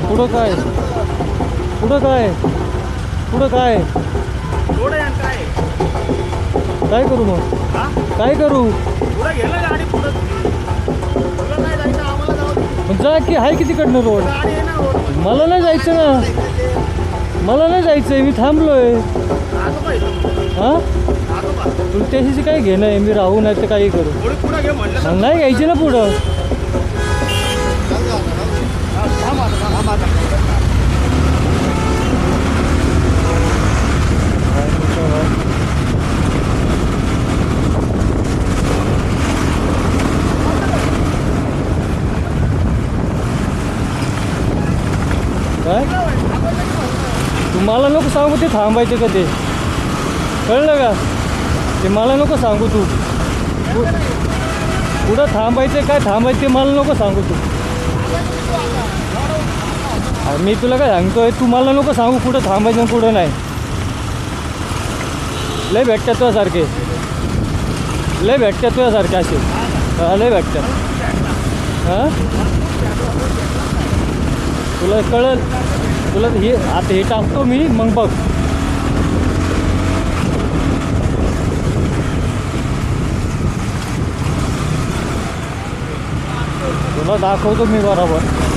पुढं काय पुढं काय पुढं काय काय करू मग काय करू मग जा की आहे की तिकडनं रोड मला नाही जायचं ना मला नाही जायचं आहे मी थांबलोय हां तुला त्याशी काही घेणं आहे मी राहू नाही तर काही करू नाही घ्यायची ना पुढं काय तू मला नको सांगू ते थांबायचं का ते कळलं का ते मला नको सांगू तू पुढं थांबायचं काय थांबायचं ते मला नको सांगू तू मी तुला काय सांगतोय तू मला नको सांगू कुठं थांबायचं आणि कुठं नाही लय भेटतात तुझ्यासारखे लय भेटतात तुझ्यासारखे असे लय भेटतात हां तुला कळल तुला हे आता हे टाकतो मी मग बघ तुला दाखवतो मी बरोबर